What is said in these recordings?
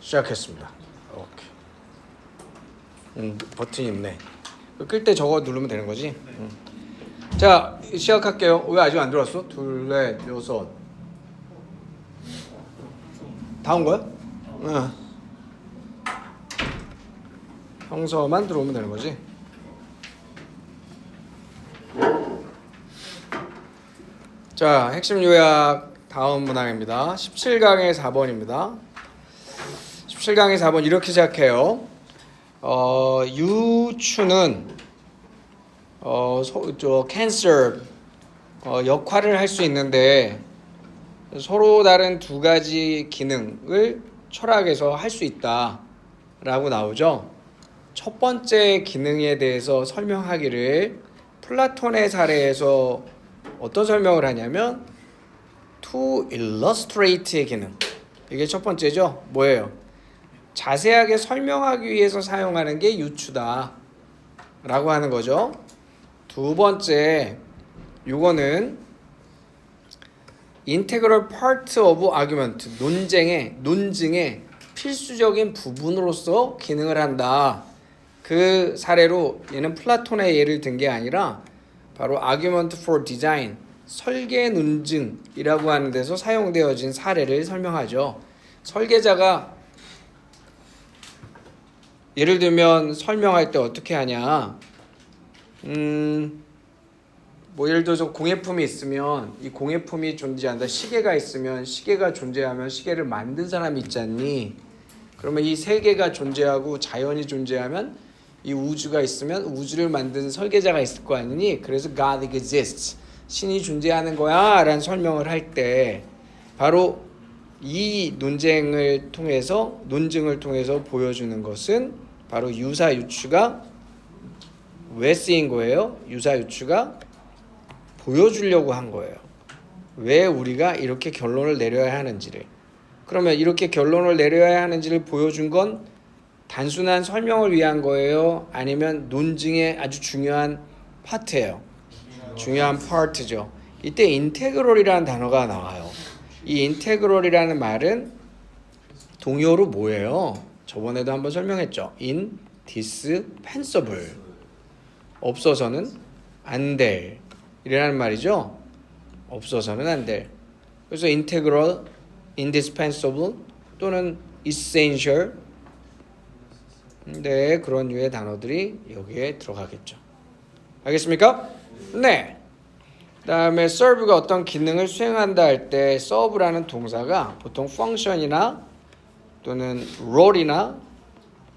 시작했습니다. 오케이. 버튼이 있네. 끌 때 저거 누르면 되는 거지? 자, 시작할게요. 왜 아직 안 들어왔어? 둘, 넷, 여섯. 다 온 거야? 응. 평서만 들어오면 되는 거지? 자, 핵심 요약 다음 문항입니다. 17강의 4번입니다. 17강의 4번 이렇게 시작해요. 유추는 cancer 역할을 할 수 있는데 서로 다른 두 가지 기능을 철학에서 할 수 있다라고 나오죠. 첫 번째 기능에 대해서 설명하기를 플라톤의 사례에서 어떤 설명을 하냐면 to illustrate의 기능. 이게 첫 번째죠. 뭐예요? 자세하게 설명하기 위해서 사용하는 게 유추다 라고 하는 거죠. 두 번째, 이거는 integral part of argument, 논증의 필수적인 부분으로서 기능을 한다. 그 사례로 얘는 플라톤의 예를 든 게 아니라 바로 argument for design, 설계 논증이라고 하는 데서 사용되어진 사례를 설명하죠. 설계자가 예를 들면 설명할 때 어떻게 하냐? 뭐 예를 들어서 공예품이 있으면 이 공예품이 존재한다. 시계가 있으면 시계가 존재하면 시계를 만든 사람이 있지 않니? 그러면 이 세계가 존재하고 자연이 존재하면 이 우주가 있으면 우주를 만든 설계자가 있을 거 아니니? 그래서 God exists. 신이 존재하는 거야 라는 설명을 할 때 바로 이 논증을 통해서 보여주는 것은 바로 유사유추가 왜 쓰인 거예요? 유사유추가 보여주려고 한 거예요. 왜 우리가 이렇게 결론을 내려야 하는지를. 그러면 이렇게 결론을 내려야 하는지를 보여준 건 단순한 설명을 위한 거예요? 아니면 논증의 아주 중요한 파트예요? 중요한 파트죠. 이때 인테그럴이라는 단어가 나와요. 이 인테그럴이라는 말은 동요로 뭐예요? 저번에도 한번 설명했죠. indispensable. 없어서는 안 될. 이라는 말이죠. 없어서는 안 될. 그래서 integral, indispensable 또는 essential. 네, 그런 류의 단어들이 여기에 들어가겠죠. 알겠습니까? 네. 그다음에 serve가 어떤 기능을 수행한다 할 때 serve라는 동사가 보통 function이나 또는 role이나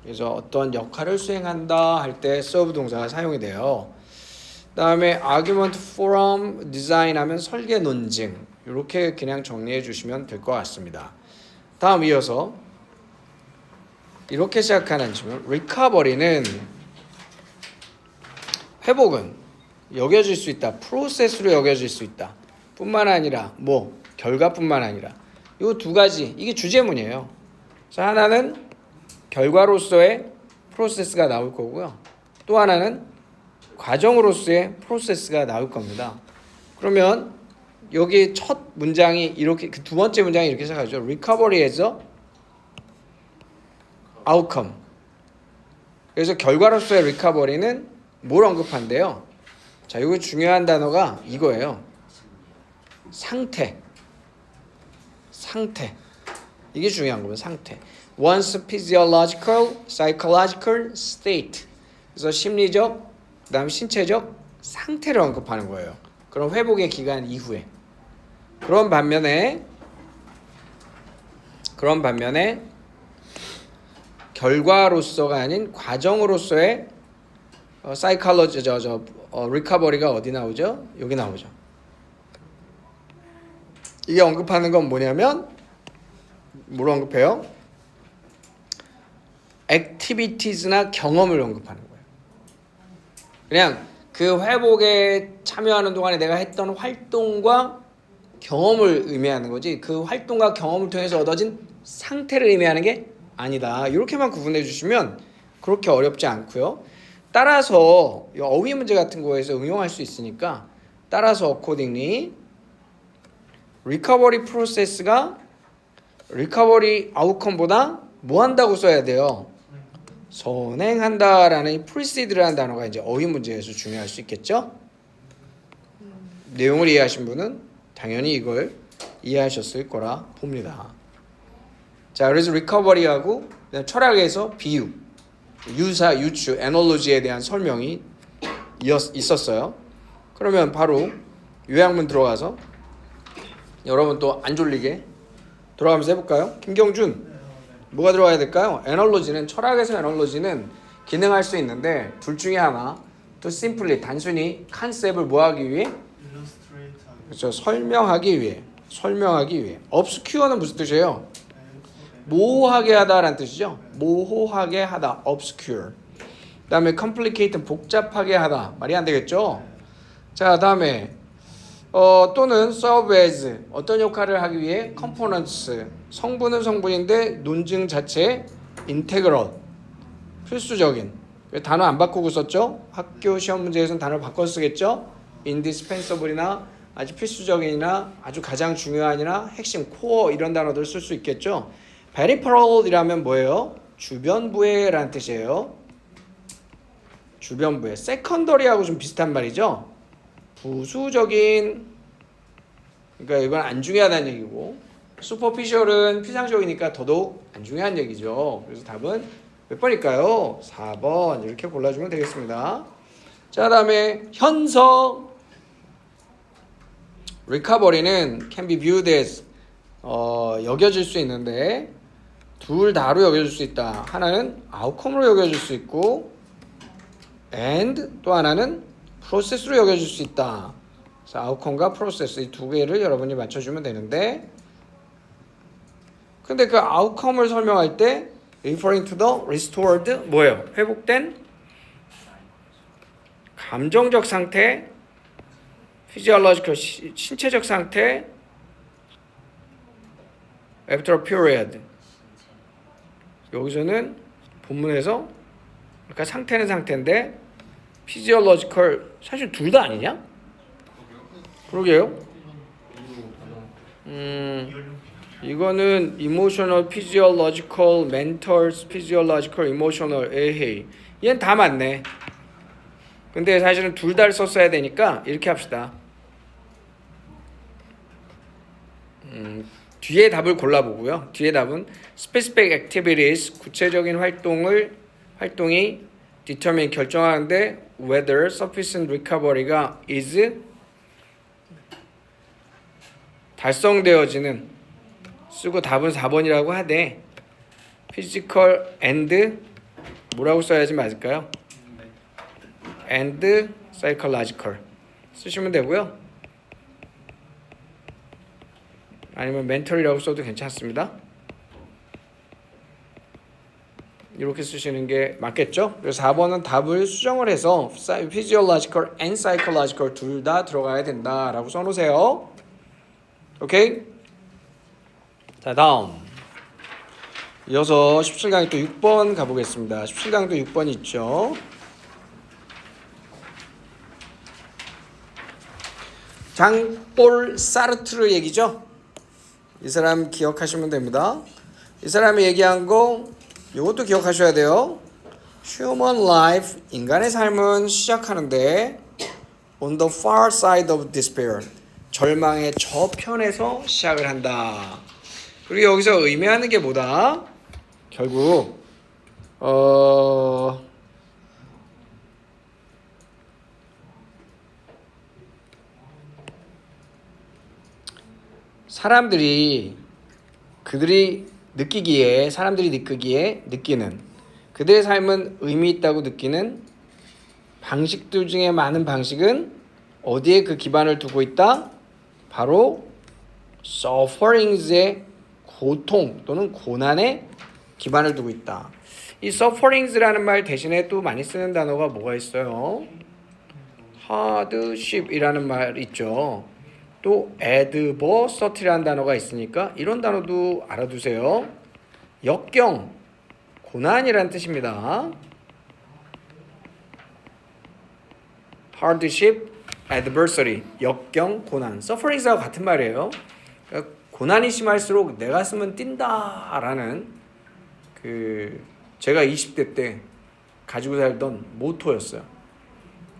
그래서 어떤 역할을 수행한다 할 때 serve 동사가 사용이 돼요. 그다음에 argument forum design 하면 설계 논증. 이렇게 그냥 정리해 주시면 될 것 같습니다. 다음 이어서 이렇게 시작하는 질문. recovery는 회복은 여겨질 수 있다. 프로세스로 여겨질 수 있다. 뿐만 아니라 결과뿐만 아니라 이 두 가지 이게 주제문이에요. 자, 하나는 결과로서의 프로세스가 나올 거고요. 또 하나는 과정으로서의 프로세스가 나올 겁니다. 그러면 여기 첫 문장이 이렇게 그 두 번째 문장이 이렇게 시작하죠. recovery as a outcome. 그래서 결과로서의 recovery는 뭘 언급한대요? 자, 이거 중요한 단어가 이거예요. 상태. 이게 중요한 거예요. 상태. One's physiological, psychological state. 그래서 심리적, 그다음에 신체적 상태를 언급하는 거예요. 그런 회복의 기간 이후에. 그런 반면에 결과로서가 아닌 과정으로서의 사이콜로지 리커버리가 어디 나오죠? 여기 나오죠. 이게 언급하는 건 뭐냐면 뭘 언급해요? 액티비티즈나 경험을 언급하는 거예요. 그냥 그 회복에 참여하는 동안에 내가 했던 활동과 경험을 의미하는 거지 그 활동과 경험을 통해서 얻어진 상태를 의미하는 게 아니다. 이렇게만 구분해 주시면 그렇게 어렵지 않고요. 따라서 어휘 문제 같은 거에서 응용할 수 있으니까 따라서 accordingly 리커버리 프로세스가 리커버리 아웃컴보다 뭐 한다고 써야 돼요? 선행한다라는 이 precede라는 단어가 이제 어휘 문제에서 중요할 수 있겠죠? 내용을 이해하신 분은 당연히 이걸 이해하셨을 거라 봅니다. 자, 그래서 recovery하고 철학에서 비유, 유사, 유추, 애널로지에 대한 설명이 있었어요. 그러면 바로 요약문 들어가서 여러분 또 안 졸리게 돌아가면서 해볼까요? 김경준, 뭐가 들어가야 될까요? 애널로지는, 철학에서 애널로지는 기능할 수 있는데 둘 중에 하나, to simply, 단순히 컨셉을 뭐하기 위해? 그렇죠, 설명하기 위해. obscure는 무슨 뜻이에요? 모호하게 하다라는 뜻이죠. 모호하게 하다, obscure. 그 다음에 complicate, 복잡하게 하다. 말이 안 되겠죠? 자, 다음에 또는 serve as, 어떤 역할을 하기 위해? components, 성분은 성분인데 논증 자체 integral, 필수적인. 단어 안 바꾸고 썼죠? 학교 시험 문제에서는 단어를 바꿔서 쓰겠죠? indispensable이나 아주 필수적인이나 아주 가장 중요한이나 핵심, core 이런 단어들 쓸 수 있겠죠? periferal이라면 뭐예요? 주변부에라는 뜻이에요. 주변부에. secondary하고 좀 비슷한 말이죠. 부수적인, 그러니까 이건 안 중요하다는 얘기고, superficial은 피상적이니까 더더욱 안 중요한 얘기죠. 그래서 답은 몇 번일까요? 4번 이렇게 골라주면 되겠습니다. 자, 다음에 현서. recovery는 can be viewed as 여겨질 수 있는데 둘 다로 여겨질 수 있다. 하나는 outcome로 여겨질 수 있고 and 또 하나는 process로 여겨질 수 있다. 그래서 outcome과 process 이 두 개를 여러분이 맞춰주면 되는데, 근데 그 outcome을 설명할 때 referring to the restored 뭐예요? 회복된 감정적 상태, physiological 신체적 상태, after a period. 여기서는 본문에서 그러니까 상태는 상태인데 physiological 사실 둘 다 아니냐? 그러게요. 이거는 emotional, physiological, mental, physiological, emotional, 에헤이. 얘는 다 맞네. 근데 사실은 둘 다를 썼어야 되니까 이렇게 합시다. 뒤에 답을 골라보고요. 뒤에 답은 specific activities, 구체적인 활동이 determine, 결정하는데 whether sufficient recovery가 is 달성되어지는, 쓰고 답은 4번이라고 하되 physical and 뭐라고 써야지 맞을까요? and psychological 쓰시면 되고요. 아니면 mental이라고 써도 괜찮습니다. 이렇게 쓰시는 게 맞겠죠? 그래서 4번은 답을 수정을 해서 physiological and psychological 둘 다 들어가야 된다라고 써놓으세요. 오케이? 자, 다음 이어서 17강이 또 6번 가보겠습니다. 17강도 6번이 있죠. 장볼 사르트르 얘기죠. 이 사람 기억하시면 됩니다. 이 사람이 얘기한 거 이것도 기억하셔야 돼요. Human life, 인간의 삶은 시작하는데 on the far side of despair, 절망의 저편에서 시작을 한다. 그리고 여기서 의미하는 게 뭐다? 결국 사람들이 느끼는 그들의 삶은 의미 있다고 느끼는 방식들 중에 많은 방식은 어디에 그 기반을 두고 있다? 바로 sufferings의 고통 또는 고난에 기반을 두고 있다. 이 sufferings라는 말 대신에 또 많이 쓰는 단어가 뭐가 있어요? hardship이라는 말 있죠. 또 adversity라는 단어가 있으니까 이런 단어도 알아두세요. 역경, 고난이라는 뜻입니다. hardship, adversity, 역경, 고난, sufferings하고 같은 말이에요. 그러니까 고난이 심할수록 내 가슴은 뛴다라는 그 제가 20대 때 가지고 살던 모토였어요.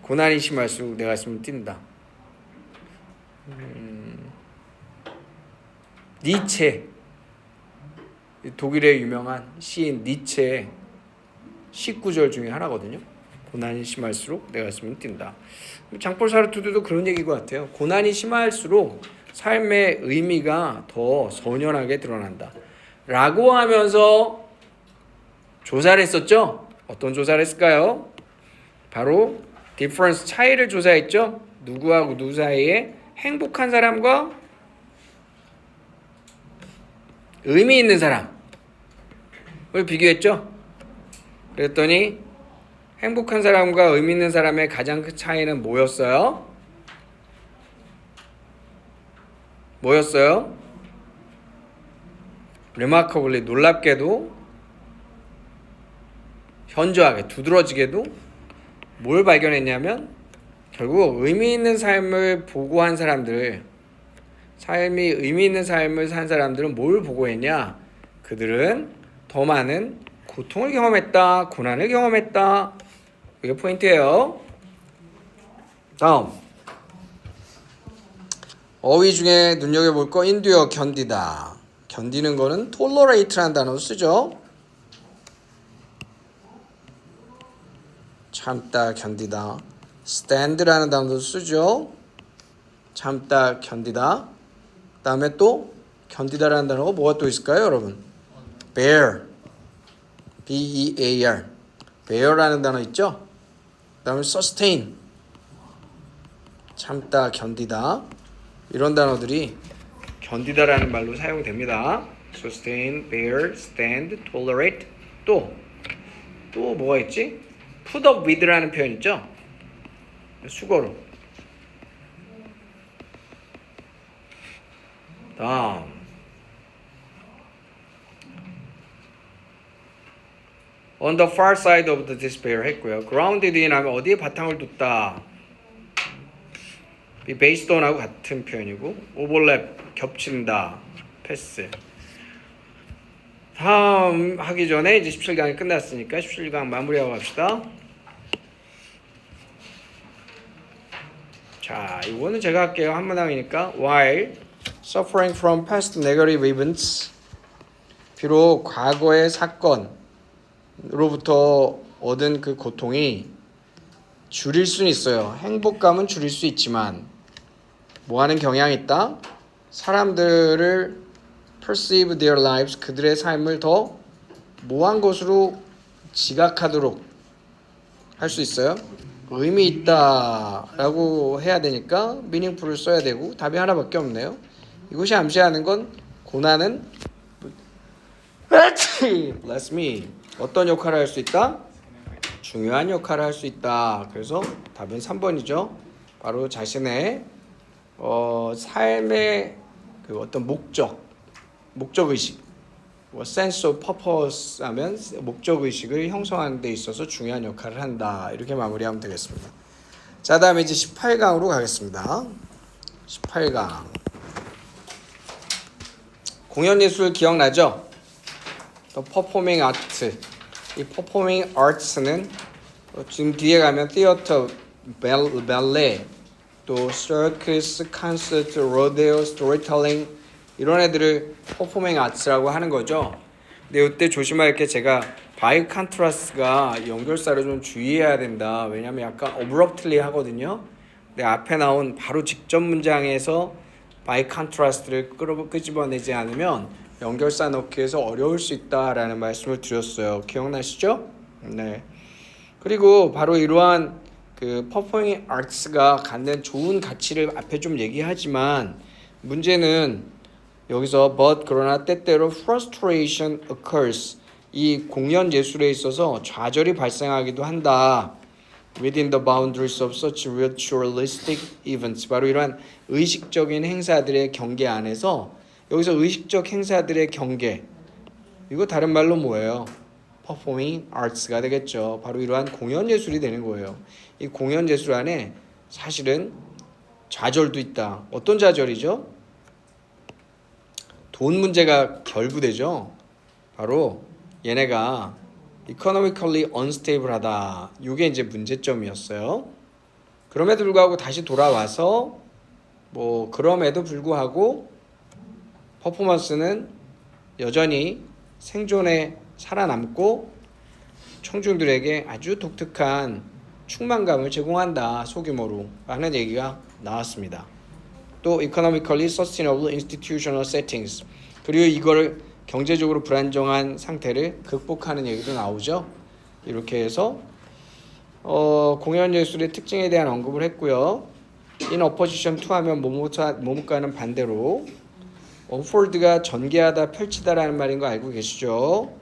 고난이 심할수록 내 가슴은 뛴다. 니체, 독일의 유명한 시인 니체의 19절 중에 하나거든요. 고난이 심할수록 내 가슴은 뛴다. 장폴 사르트르도 그런 얘기인 것 같아요. 고난이 심할수록 삶의 의미가 더 선연하게 드러난다 라고 하면서 조사를 했었죠. 어떤 조사를 했을까요? 바로 difference, 차이를 조사했죠. 누구하고 누구 사이에 행복한 사람과 의미 있는 사람을 비교했죠. 그랬더니 행복한 사람과 의미 있는 사람의 가장 큰 차이는 뭐였어요? remarkably, 놀랍게도, 현저하게, 두드러지게도 뭘 발견했냐면 결국 의미 있는 삶을 보고한 사람들, 삶이 의미 있는 삶을 산 사람들은 뭘 보고했냐? 그들은 더 많은 고통을 경험했다, 고난을 경험했다. 이게 포인트예요. 다음, 어휘 중에 눈여겨볼 거 endure, 견디다. 견디는 거는 tolerate라는 단어를 쓰죠. 참다, 견디다. stand라는 단어도 쓰죠. 참다, 견디다. 그 다음에 또 견디다라는 단어가 뭐가 또 있을까요, 여러분? bear, B-E-A-R, bear라는 단어 있죠. 그 다음에 sustain, 참다, 견디다. 이런 단어들이 견디다라는 말로 사용됩니다. sustain, bear, stand, tolerate. 또 뭐가 있지? put up with라는 표현 있죠. 수거로. 다음, on the far side of the despair 했고요. grounded in 하면 어디에 바탕을 뒀다. 이 based on하고 같은 표현이고, overlap, 겹친다, 패스. 다음 하기 전에 이제 17강이 끝났으니까 17강 마무리하고 갑시다. 자, 이거는 제가 할게요. 한 문항이니까. while suffering from past negative events, 비록 과거의 사건으로부터 얻은 그 고통이 줄일 수는 있어요. 행복감은 줄일 수 있지만 뭐 하는 경향이 있다? 사람들을 perceive their lives, 그들의 삶을 더 뭐한 것으로 지각하도록 할 수 있어요. 의미 있다라고 해야 되니까 meaningful을 써야 되고 답이 하나밖에 없네요. 이것이 암시하는 건 고난은 bless me, 어떤 역할을 할 수 있다? 중요한 역할을 할 수 있다. 그래서 답은 3번이죠. 바로 자신의 삶의 그 어떤 목적의식, sense of purpose 하면 목적의식을 형성하는 데 있어서 중요한 역할을 한다. 이렇게 마무리하면 되겠습니다. 자, 다음에 이제 18강으로 가겠습니다. 18강. 공연예술 기억나죠? 또 퍼포밍 아트. 이 퍼포밍 아트는 지금 뒤에 가면 티어터, 발레, 또 서커스, 콘서트, 로데오, 스토리텔링 이런 애들을 퍼포밍 아트라고 하는 거죠. 근데 이때 조심할 게 제가 바이 컨트라스트가 연결사를 좀 주의해야 된다. 왜냐면 약간 abruptly 하거든요. 근데 앞에 나온 바로 직전 문장에서 바이 컨트라스트를 끄집어내지 않으면 연결사 넣기에서 어려울 수 있다라는 말씀을 드렸어요. 기억나시죠? 네. 그리고 바로 이러한 그 퍼포밍 아트가 갖는 좋은 가치를 앞에 좀 얘기하지만 문제는 여기서 but 그러나 때때로 frustration occurs, 이 공연 예술에 있어서 좌절이 발생하기도 한다. within the boundaries of such ritualistic events, 바로 이러한 의식적인 행사들의 경계 안에서, 여기서 의식적 행사들의 경계, 이거 다른 말로 뭐예요? performing arts가 되겠죠. 바로 이러한 공연 예술이 되는 거예요. 이 공연 예술 안에 사실은 좌절도 있다. 어떤 좌절이죠? 돈 문제가 결부되죠. 바로 얘네가 economically unstable하다. 이게 이제 문제점이었어요. 그럼에도 불구하고 다시 돌아와서 뭐 그럼에도 불구하고 퍼포먼스는 여전히 생존에 살아남고 청중들에게 아주 독특한 충만감을 제공한다. 소규모로 하는 얘기가 나왔습니다. 또 economically sustainable institutional settings. 그리고 이거를 경제적으로 불안정한 상태를 극복하는 얘기도 나오죠. 이렇게 해서 공연 예술의 특징에 대한 언급을 했고요. in opposition to 하면 뭐뭐과는 반대로 unfold가 전개하다 펼치다라는 말인 거 알고 계시죠?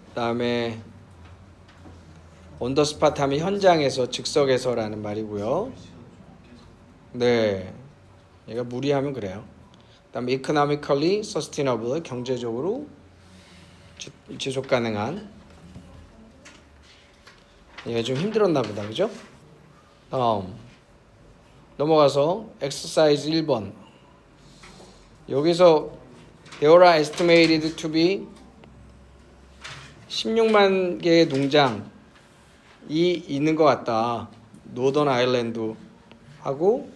그 다음에 on the spot 하면 현장에서 즉석에서라는 말이고요. 네, 얘가 무리하면 그래요. 그 다음에 economically sustainable 경제적으로 지속 가능한. 얘가 좀 힘들었나 보다, 그죠? 넘어가서 exercise 1번. 여기서 there are estimated to be 16만 개의 농장이 있는 것 같다. 노던 아일랜드 하고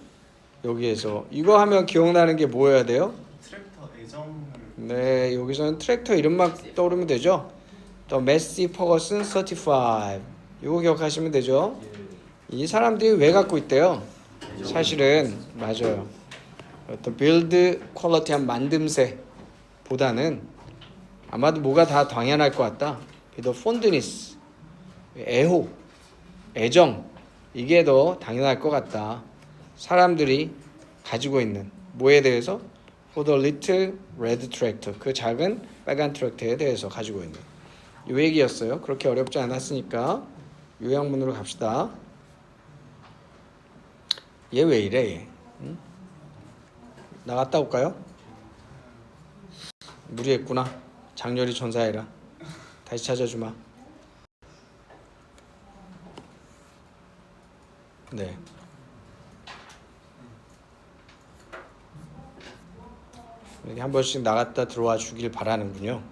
여기에서 이거 하면 기억나는 게 뭐여야 돼요? 트랙터 애정을. 네, 여기서는 트랙터 이름만 떠오르면 되죠. The Massey Ferguson 35. 이거 기억하시면 되죠. 이 사람들이 왜 갖고 있대요? 사실은 맞아요. 어떤 빌드 퀄리티한 만듦새 보다는 아마도 뭐가 다 당연할 것 같다. 더 폰드니스, 애호, 애정, 이게 더 당연할 것 같다. 사람들이 가지고 있는 뭐에 대해서? For the little red tractor, 그 작은 빨간 트랙터에 대해서 가지고 있는 이 얘기였어요. 그렇게 어렵지 않았으니까 요약문으로 갑시다. 얘 왜 이래 얘? 응? 나갔다 올까요? 무리했구나. 장렬히 전사해라. 다시 찾아주마. 네. 이렇게 한 번씩 나갔다 들어와 주길 바라는군요.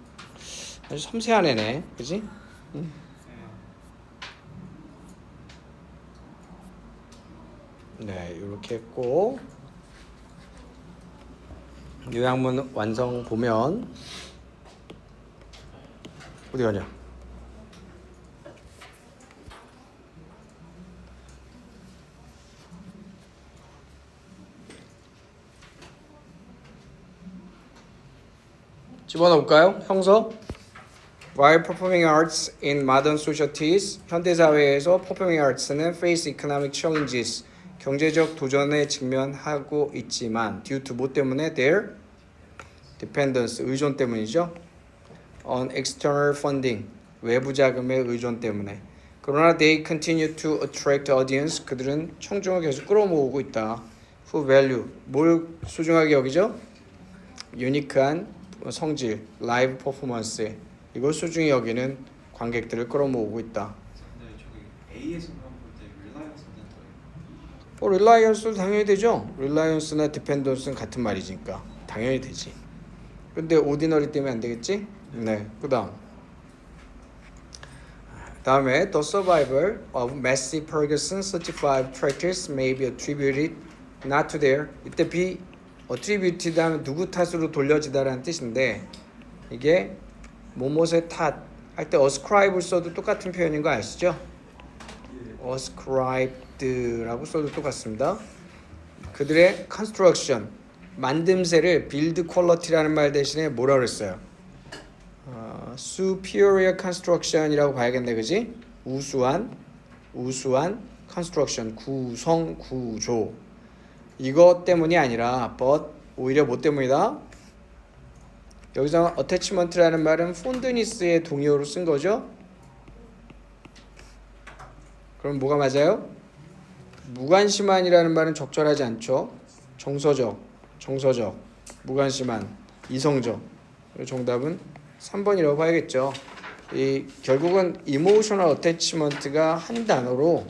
아주 섬세한 애네, 그지? 응? 네, 이렇게 했고 요약문 완성 보면 어디 가냐? 집어넣을까요? 형서 While performing arts in modern societies, 현대사회에서 performing arts는 face economic challenges, 경제적 도전에 직면하고 있지만 due to 뭐 때문에? Their dependence, 의존 때문이죠. On external funding, 외부 자금의 의존 때문에. 그러나 they continue to attract audience, 그들은 청중을 계속 끌어모으고 있다. Who value, 뭘 소중하게 여기죠? 유니크한 성질, 라이브 퍼포먼스, 이걸 소중히 여기는 관객들을 끌어모으고 있다. 근데 저기 A에서 볼때 릴라이언스 센터예요. 릴라이언스도 당연히 되죠. 릴라이언스나 디펜던스는 같은 말이니까 당연히 되지. 근데 오디너리 때문에 안 되겠지? 네. 다음에 The survival of Massey Ferguson 35 tractors may be attributed not to their. 이때 be attributed 하면 누구 탓으로 돌려지다라는 뜻인데 이게 뭐뭇의 탓 할 때 ascribe를 써도 똑같은 표현인 거 아시죠? ascribed라고 써도 똑같습니다. 그들의 construction, 만듦새를 build quality라는 말 대신에 뭐라 그랬어요? superior construction이라고 봐야겠네, 그지? 우수한 construction, 구성, 구조. 이것 때문이 아니라 but 오히려 뭐 때문이다? 여기서 attachment라는 말은 fondness의 동의어로 쓴 거죠. 그럼 뭐가 맞아요? 무관심한이라는 말은 적절하지 않죠. 정서적, 무관심한, 이성적. 정답은 3번이라고 봐야겠죠. 이 결국은 emotional attachment가 한 단어로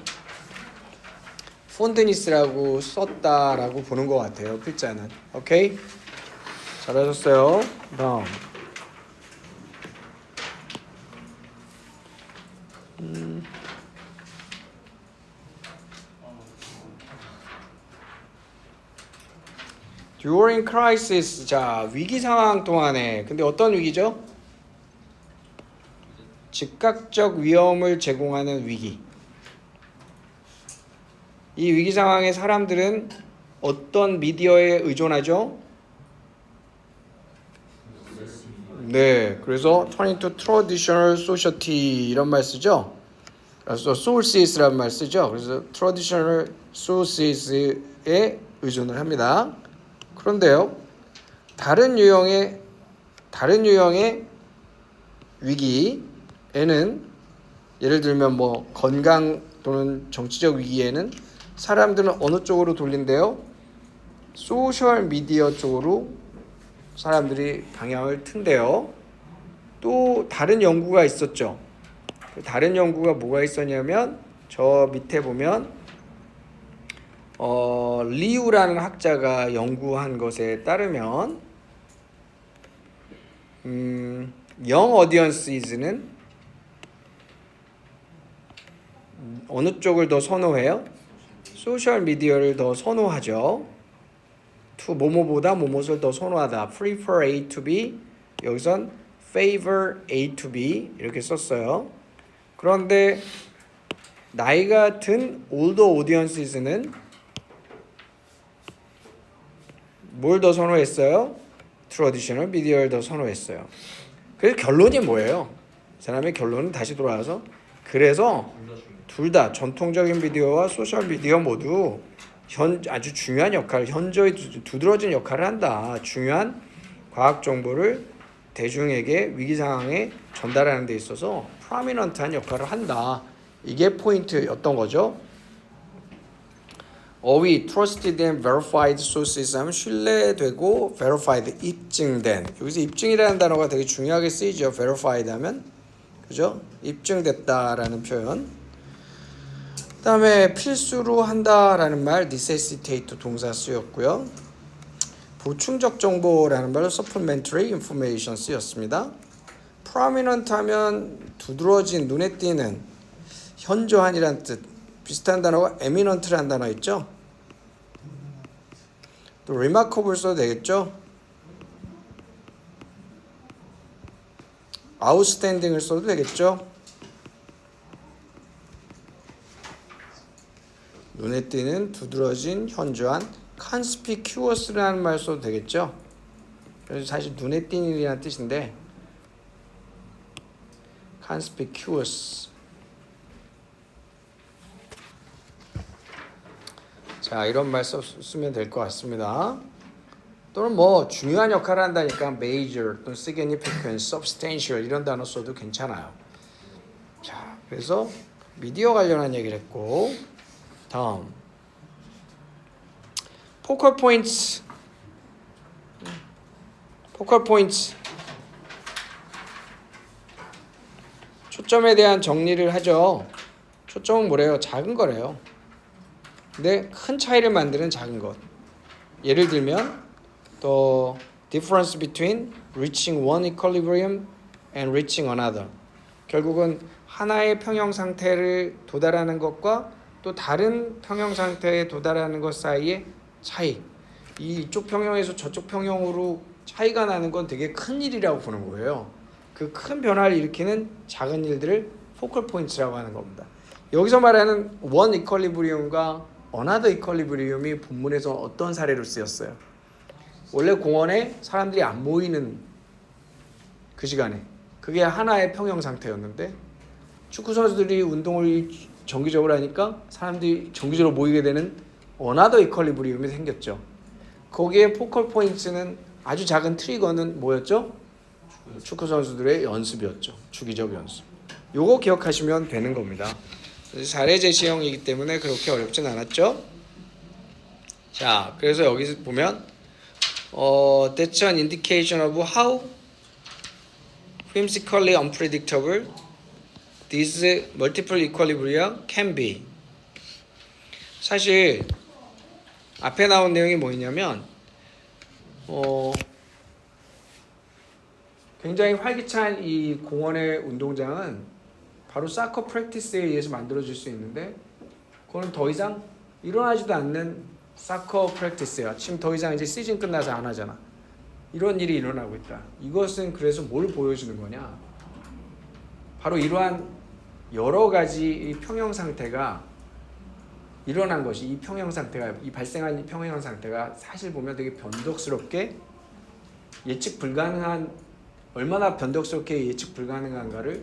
fondness라고 썼다라고 보는 것 같아요. 글자는. 오케이? 잘하셨어요. 다음. During crisis. 자, 위기 상황 동안에. 근데 어떤 위기죠? 즉각적 위험을 제공하는 위기. 이 위기 상황에 사람들은 어떤 미디어에 의존하죠? 네, 그래서 turning to traditional society 이런 말 쓰죠. 그래서 sources라는 말 쓰죠. 그래서 traditional sources에 의존을 합니다. 그런데요, 다른 유형의 위기에는 예를 들면 뭐 건강 또는 정치적 위기에는 사람들은 어느 쪽으로 돌린대요? 소셜 미디어 쪽으로 사람들이 방향을 튼대요. 또 다른 연구가 있었죠. 다른 연구가 뭐가 있었냐면 저 밑에 보면 리우라는 학자가 연구한 것에 따르면 영 어디언스는 어느 쪽을 더 선호해요? 소셜 미디어를 더 선호하죠. to 뭐뭐보다 뭐뭇을 더 선호하다. prefer A to B. 여기선 favor A to B 이렇게 썼어요. 그런데 나이가 든 older audience는 뭘 더 선호했어요? 트래디셔널 미디어를 더 선호했어요. 그래서 결론이 뭐예요? 이 사람의 결론은 다시 돌아와서 그래서 둘 다 전통적인 미디어와 소셜 미디어 모두 아주 중요한 역할, 현저히 두드러진 역할을 한다. 중요한 과학 정보를 대중에게 위기 상황에 전달하는 데 있어서 프로미넌트한 역할을 한다. 이게 포인트였던 거죠. 어휘 trusted and verified sources 하면 신뢰되고 verified 입증된. 여기서 입증이라는 단어가 되게 중요하게 쓰이죠. verified 하면 그죠? 입증됐다라는 표현. 그다음에 필수로 한다라는 말 necessitate 동사 쓰였고요. 보충적 정보라는 말로 supplementary information 쓰였습니다. prominent 하면 두드러진 눈에 띄는 현저한이란 뜻. 비슷한 단어가 eminent라는 단어 있죠. 또 remarkable 써도 되겠죠. outstanding을 써도 되겠죠. 눈에 띄는 두드러진 현저한 conspicuous라는 말 써도 되겠죠. 그래서 사실 눈에 띄는 이라는 뜻인데 conspicuous. 자, 이런 말 쓰면 될 것 같습니다. 또는 뭐 중요한 역할을 한다니까 major 또는 significant, substantial 이런 단어 써도 괜찮아요. 자, 그래서 미디어 관련한 얘기를 했고 다음 포컬 포인트 초점에 대한 정리를 하죠. 초점은 뭐래요? 작은 거래요. 근데 큰 차이를 만드는 작은 것. 예를 들면 the difference between reaching one equilibrium and reaching another. 결국은 하나의 평형 상태를 도달하는 것과 또 다른 평형 상태에 도달하는 것 사이의 차이. 이쪽 평형에서 저쪽 평형으로 차이가 나는 건 되게 큰 일이라고 보는 거예요. 그 큰 변화를 일으키는 작은 일들을 포컬 포인트라고 하는 겁니다. 여기서 말하는 원 이퀄리브리움과 어나더 이퀄리브리움이 본문에서 어떤 사례로 쓰였어요? 원래 공원에 사람들이 안 모이는 그 시간에 그게 하나의 평형 상태였는데 축구 선수들이 운동을 정기적으로 하니까 사람들이 정기적으로 모이게 되는 어나더 이퀄리브리움이 생겼죠. 거기에 포컬 포인트는 아주 작은 트리거는 뭐였죠? 축구 선수들의 연습이었죠. 주기적 연습. 요거 기억하시면 되는 겁니다. 사례 제시형이기 때문에 그렇게 어렵진 않았죠. 자, 그래서 여기 보면 that's an indication of how whimsically unpredictable these multiple equilibria can be. 사실 앞에 나온 내용이 뭐냐면 굉장히 활기찬 이 공원의 운동장은 바로 사커 프랙티스에 의해서 만들어질 수 있는데 그건 더 이상 일어나지도 않는 사커 프랙티스야. 지금 더 이상 이제 시즌 끝나서 안 하잖아. 이런 일이 일어나고 있다. 이것은 그래서 뭘 보여주는 거냐? 바로 이러한 여러 가지 이 평형 상태가 일어난 것이 이 평형 상태가 이 발생한 이 평형 상태가 사실 보면 되게 변덕스럽게 예측 불가능한 얼마나 변덕스럽게 예측 불가능한가를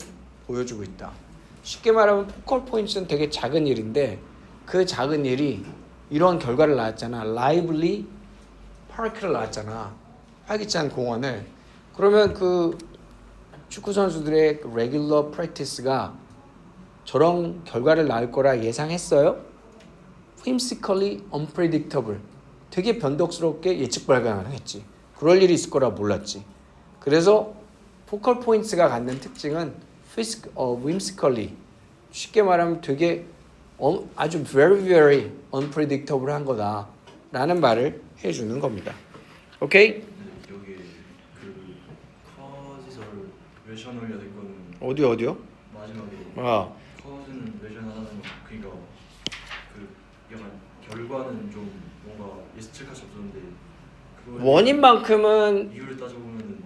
보여주고 있다. 쉽게 말하면 포컬 포인트는 되게 작은 일인데 그 작은 일이 이런 결과를 낳았잖아. 라이블리 파크를 낳았잖아. 활기찬 공원을. 그러면 그 축구 선수들의 레귤러 프랙티스가 저런 결과를 낳을 거라 예상했어요? whimsically unpredictable. 되게 변덕스럽게 예측 불가능했지. 그럴 일이 있을 거라 몰랐지. 그래서 포컬 포인트가 갖는 특징은 whimsically 쉽게 말하면 되게 아주 very unpredictable 한 거다라는 말을 해주는 겁니다. 오케이? 여기 그 커지설 외션 올려야 될 거는 어디요? 마지막에 커즈는 외션하는 거 그러니까 그 약간 결과는 좀 뭔가 예측할 수 없었는데 원인만큼은 이유를 따져보면은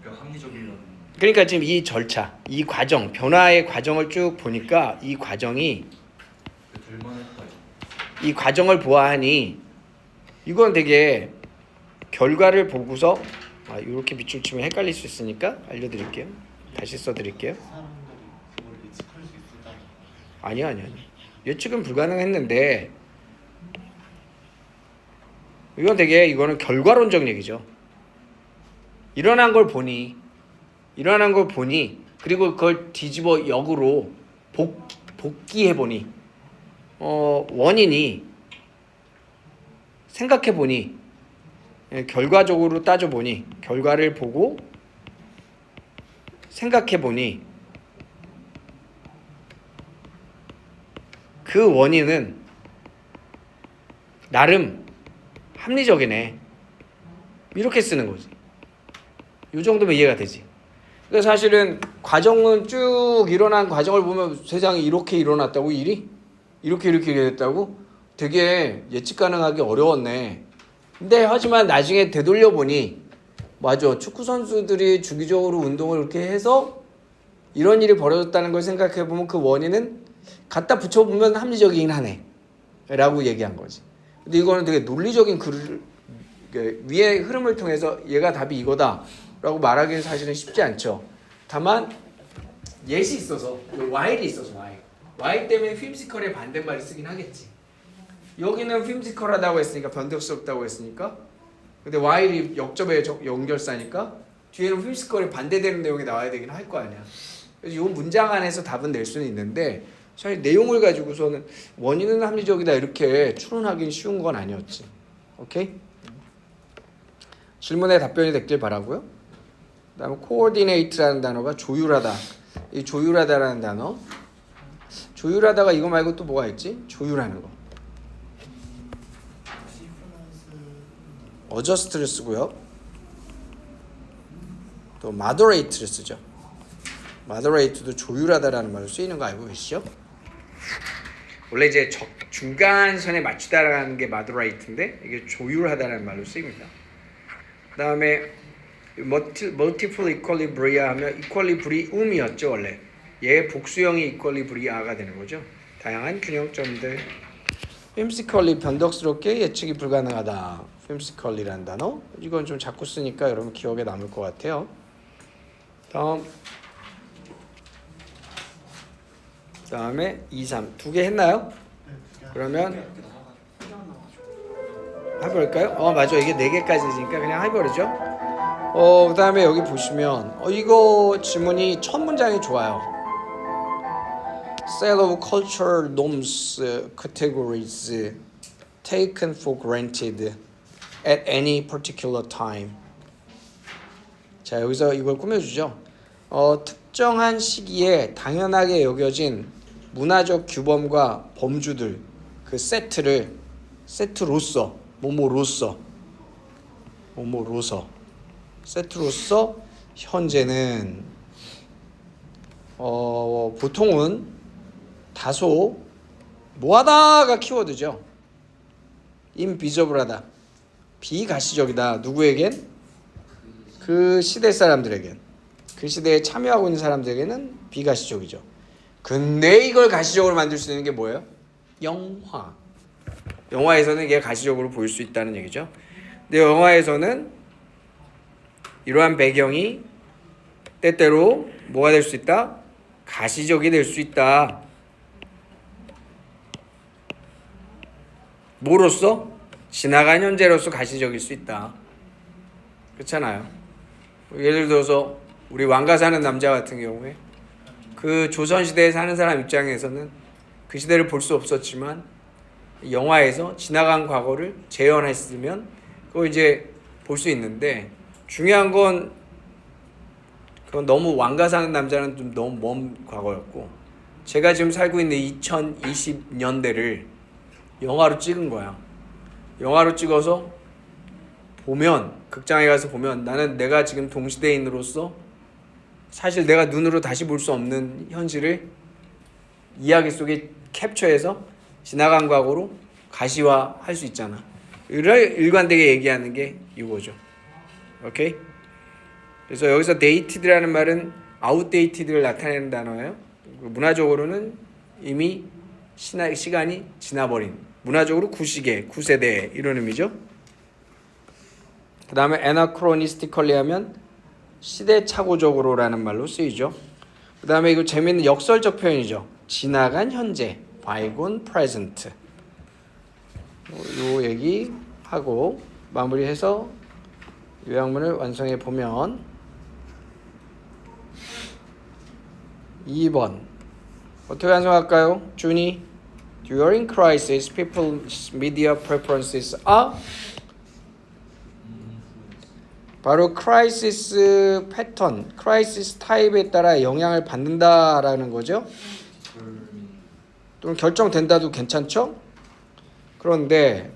그러니까 합리적이라는 그러니까 지금 이 절차, 이 과정, 변화의 과정을 쭉 보니까 이 과정이 될만했다. 이 과정을 보아하니 이건 되게 결과를 보고서 이렇게 밑줄 치면 헷갈릴 수 있으니까 알려드릴게요. 다시 써드릴게요. 사람들이 그걸 예측할 수 있을까? 아니. 예측은 불가능했는데 이거는 결과론적 얘기죠. 일어난 걸 보니 그리고 그걸 뒤집어 역으로 복귀해 보니 원인이 생각해 보니 결과적으로 따져 보니 결과를 보고 생각해 보니 그 원인은 나름 합리적이네. 이렇게 쓰는 거지. 이 정도면 이해가 되지. 그래서 사실은 과정은 쭉 일어난 과정을 보면 세상에 이렇게 일어났다고 일이? 이렇게 됐다고? 되게 예측 가능하기 어려웠네. 근데 하지만 나중에 되돌려 보니 맞아. 축구 선수들이 주기적으로 운동을 이렇게 해서 이런 일이 벌어졌다는 걸 생각해 보면 그 원인은 갖다 붙여보면 합리적이긴 하네 라고 얘기한 거지. 근데 이거는 되게 논리적인 위의 흐름을 통해서 얘가 답이 이거다 라고 말하기는 사실은 쉽지 않죠. 다만 예시 있어서 while이 있어서 while 때문에 whimsical의 반대말을 쓰긴 하겠지. 여기는 whimsical하다고 했으니까 변덕스럽다고 했으니까 근데 while이 역접의 연결사니까 뒤에는 whimsical이 반대되는 내용이 나와야 되긴 할 거 아니야. 그래서 이 문장 안에서 답은 낼 수는 있는데 사실 내용을 가지고서는 원인은 합리적이다 이렇게 추론하기는 쉬운 건 아니었지. 오케이? 질문에 답변이 됐길 바라고요. 그다음에 coordinate라는 단어가 조율하다. 이 조율하다라는 단어. 조율하다가 이거 말고 또 뭐가 있지? 조율하는 거. adjust를 쓰고요. 또 moderate를 쓰죠. moderate도 조율하다라는 말로 쓰이는 거 알고 계시죠? 원래 이제 중간선에 맞추다라는 게 moderate인데 이게 조율하다라는 말로 쓰입니다. 그다음에 multiple equilibria 하면 equilibrium이었죠 원래. 얘 복수형이 equilibria가 되는 거죠. 다양한 균형점들. whimsically 변덕스럽게 예측이 불가능하다. whimsically라는 단어. 이건 좀 자꾸 쓰니까 여러분 기억에 남을 것 같아요. 다음에 2, 3 두 개 했나요? 그러면 해볼까요? 맞아. 이게 4개까지니까 그냥 해버리죠. 그 다음에 여기 보시면 이거 지문이 첫 문장이 좋아요. Set of cultural norms, categories taken for granted at any particular time. 자, 여기서 이걸 꾸며주죠. 특정한 시기에 당연하게 여겨진 문화적 규범과 범주들 그 세트로서 현재는 보통은 다소 뭐하다가 키워드죠. 인비저블하다. 비가시적이다. 누구에겐? 그 시대 사람들에겐. 그 시대에 참여하고 있는 사람들에게는 비가시적이죠. 근데 이걸 가시적으로 만들 수 있는 게 뭐예요? 영화. 영화에서는 이게 가시적으로 보일 수 있다는 얘기죠. 근데 영화에서는 이러한 배경이 때때로 뭐가 될 수 있다? 가시적이 될 수 있다. 뭐로서? 지나간 현재로서 가시적일 수 있다. 그렇잖아요. 예를 들어서 우리 왕가 사는 남자 같은 경우에 그 조선시대에 사는 사람 입장에서는 그 시대를 볼 수 없었지만 영화에서 지나간 과거를 재현했으면 그거 이제 볼 수 있는데 중요한 건 그건 너무 왕가 사는 남자는 좀 너무 먼 과거였고 제가 지금 살고 있는 2020년대를 영화로 찍은 거야. 영화로 찍어서 보면 극장에 가서 보면 나는 내가 지금 동시대인으로서 사실 내가 눈으로 다시 볼 수 없는 현실을 이야기 속에 캡처해서 지나간 과거로 가시화할 수 있잖아. 일관되게 얘기하는 게 이거죠. 오케이? 그래서 여기서 dated라는 말은 outdated를 나타내는 단어예요. 문화적으로는 이미 시간이 지나버린 문화적으로 구시계, 구세대 이런 의미죠. 그 다음에 anachronistically 하면 시대착오적으로라는 말로 쓰이죠. 그 다음에 이거 재미있는 역설적 표현이죠. 지나간 현재, bygone present. 요 얘기 하고 마무리해서 요약문을 완성해 보면 2번 어떻게 완성할까요? 준이 During crisis, people's media preferences are 바로 크라이시스 패턴, 크라이시스 타입에 따라 영향을 받는다라는 거죠. 또는 결정된다도 괜찮죠? 그런데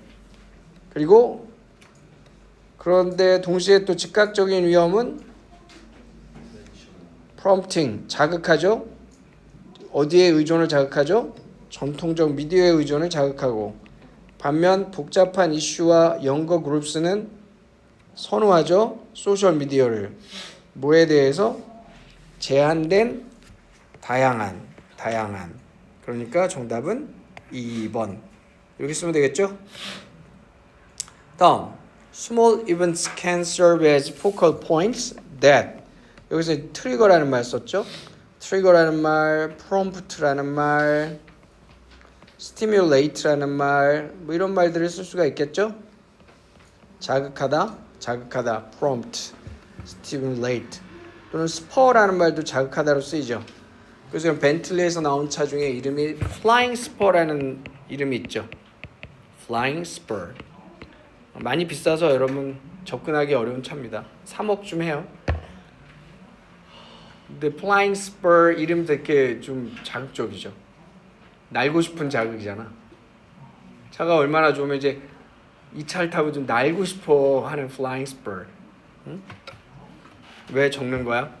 동시에 또 즉각적인 위험은 prompting, 자극하죠. 어디에 의존을 자극하죠? 전통적 미디어의 의존을 자극하고 반면 복잡한 이슈와 연거 그룹스는 선호하죠. 소셜 미디어를 뭐에 대해서? 제한된 다양한 그러니까 정답은 2번 이렇게 쓰면 되겠죠? 다음 Small events can serve as focal points that 여기서 트리거라는 말 썼죠? 트리거라는 말, prompt라는 말, stimulate라는 말, 뭐 이런 말들을 쓸 수가 있겠죠? 자극하다, prompt, stimulate 또는 spur라는 말도 자극하다로 쓰이죠. 그래서 벤틀리에서 나온 차 중에 이름이 Flying Spur라는 이름이 있죠. Flying Spur. 많이 비싸서 여러분 접근하기 어려운 차입니다. 3억 좀 해요. 근데 Flying Spur 이름 되게 좀 자극적이죠. 날고 싶은 자극이잖아. 차가 얼마나 좋으면 이제 이 차를 타고 좀 날고 싶어 하는 Flying Spur. 응? 왜 적는 거야?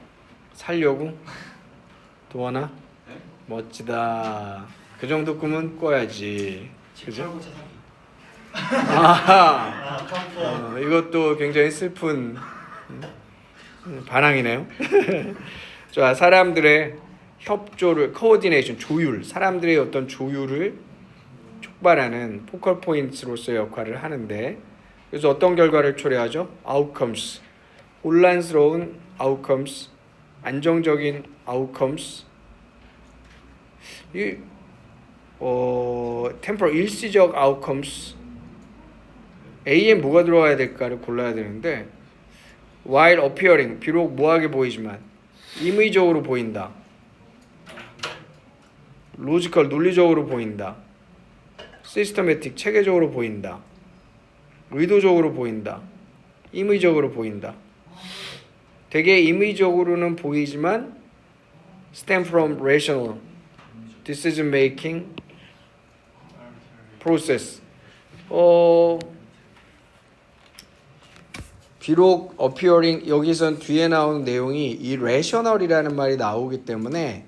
살려고? 도원아? 네? 멋지다. 그 정도 꿈은 꿔야지. 그죠? 차 사기. 아하. 컴포. 이것도 굉장히 슬픈 반항이네요. 자, 사람들의 협조를 코어디네이션, 조율, 사람들의 어떤 조율을 촉발하는 포컬 포인트로서의 역할을 하는데 그래서 어떤 결과를 초래하죠? outcomes, 혼란스러운 outcomes, 안정적인 outcomes, temporal 일시적 outcomes. A에 뭐가 들어가야 될까를 골라야 되는데 while appearing 비록 모호하게 보이지만 임의적으로 보인다. 로지컬 논리적으로 보인다. 시스테매틱 체계적으로 보인다. 의도적으로 보인다. 임의적으로 보인다. 되게 임의적으로는 보이지만 stem from rational decision making process. 비록 appearing 여기선 뒤에 나오는 내용이 이 rational이라는 말이 나오기 때문에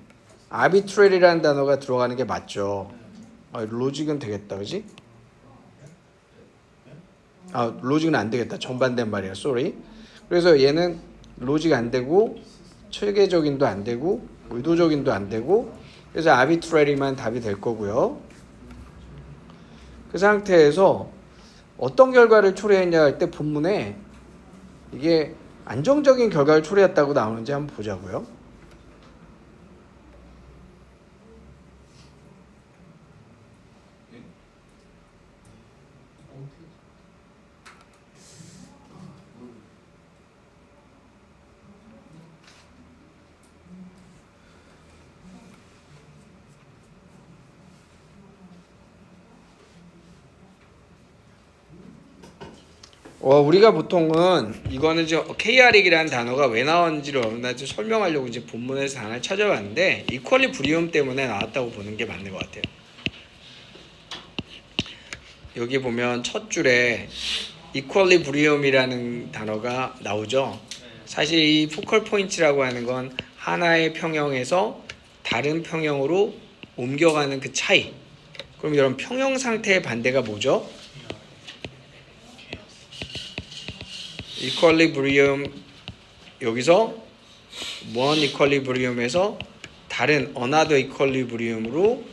arbitrary라는 단어가 들어가는 게 맞죠. 로직은 되겠다, 그지? 로직은 안 되겠다. 정반대인 말이야. sorry. 그래서 얘는 로직 안 되고 체계적인도 안 되고 의도적인도 안 되고 그래서 arbitrary만 답이 될 거고요. 그 상태에서 어떤 결과를 초래했냐 할 때 본문에 이게 안정적인 결과를 초래했다고 나오는지 한번 보자고요. 우리가 보통은 이거는 이제 KR이라는 단어가 왜 나왔는지를 좀 설명하려고 이제 본문에서 단어를 찾아봤는데 이퀄리브리움 때문에 나왔다고 보는 게 맞는 것 같아요. 여기 보면 첫 줄에 이퀄리브리움이라는 단어가 나오죠. 사실 이 포컬 포인트라고 하는 건 하나의 평형에서 다른 평형으로 옮겨가는 그 차이. 그럼 이런 평형 상태의 반대가 뭐죠? 이퀄리브리움 여기서 원 이퀄리브리움에서 다른 another 이퀄리브리움으로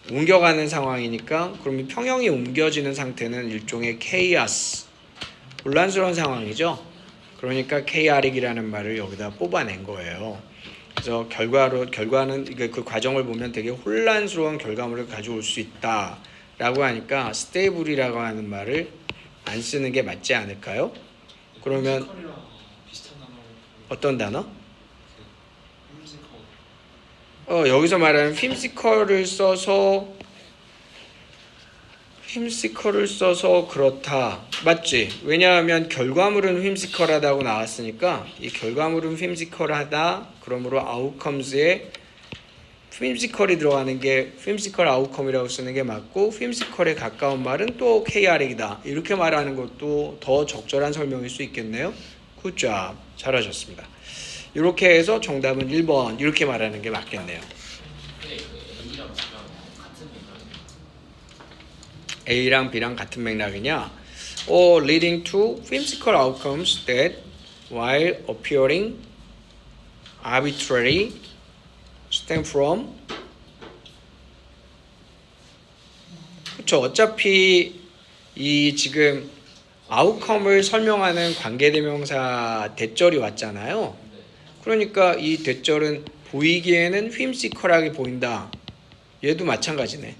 옮겨가는 상황이니까 그럼 평형이 옮겨지는 상태는 일종의 케이아스 혼란스러운 상황이죠. 그러니까 KR이라는 말을 여기다 뽑아낸 거예요. 그래서 결과는 그 과정을 보면 되게 혼란스러운 결과물을 가져올 수 있다라고 하니까 스테이블이라고 하는 말을 안 쓰는 게 맞지 않을까요? 그러면 비슷한 단어 어떤 단어? 여기서 말하는 휘음시컬을 써서 그렇다. 맞지? 왜냐하면 결과물은 휘음시컬하다고 나왔으니까 이 결과물은 휘음시컬하다. 그러므로 아웃컴스에 휘음시컬이 들어가는 게 휘음시컬 아웃컴이라고 쓰는 게 맞고 휘음시컬에 가까운 말은 또 KR이다. 이렇게 말하는 것도 더 적절한 설명일 수 있겠네요. 굿잡. 잘하셨습니다. 이렇게 해서 정답은 1번 이렇게 말하는 게 맞겠네요. A랑 B랑 같은 맥락이냐? Or leading to whimsical outcomes that while appearing arbitrary stem from 그렇죠. 어차피 이 지금 아웃컴을 설명하는 관계대명사 대절이 왔잖아요. 그러니까 이 대절은 보이기에는 휘임시컬하게 보인다. 얘도 마찬가지네.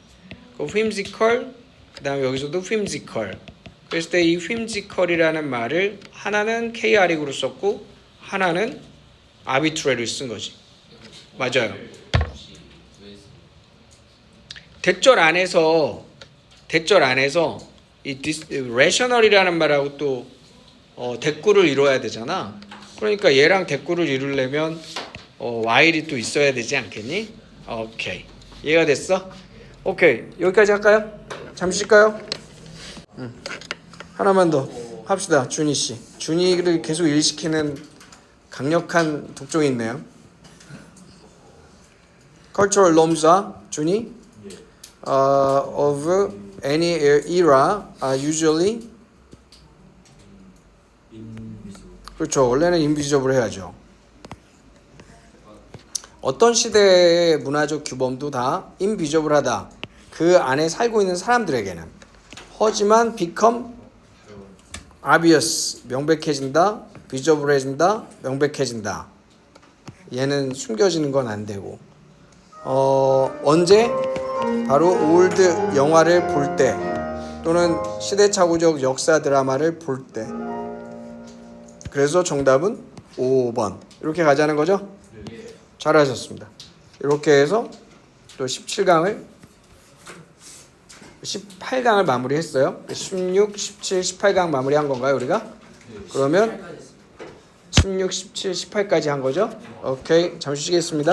그 휘임시컬 그 다음에 여기서도 휘임시컬. 그랬을 때 이 휘임시컬이라는 말을 하나는 KR으로 썼고 하나는 arbitrary를 쓴 거지. 맞아요. 대절 안에서 이 rational이라는 말하고 또 대꾸를 이뤄야 되잖아. 그러니까 얘랑 대꾸를 이루려면 while이 또 있어야 되지 않겠니? 오케이. 이해가 됐어? 오케이. 여기까지 할까요? 잠시 쉴까요? 하나만 더 합시다. 준희 씨. 준희를 계속 일시키는 강력한 독종이 있네요. Cultural norms와 준희 of any era are usually 그렇죠. 원래는 인비지블 해야죠. 어떤 시대의 문화적 규범도 다 인비지블하다. 그 안에 살고 있는 사람들에게는. 하지만 become obvious. 명백해진다. 비저블해진다. 명백해진다. 얘는 숨겨지는 건 안 되고. 언제? 바로 올드 영화를 볼 때 또는 시대착오적 역사 드라마를 볼 때. 그래서 정답은 5번. 이렇게 가자는 거죠? 잘하셨습니다. 이렇게 해서 또 18강을 마무리했어요. 16, 17, 18강 마무리한 건가요, 우리가? 그러면 16, 17, 18까지 한 거죠? 오케이. 잠시 쉬겠습니다.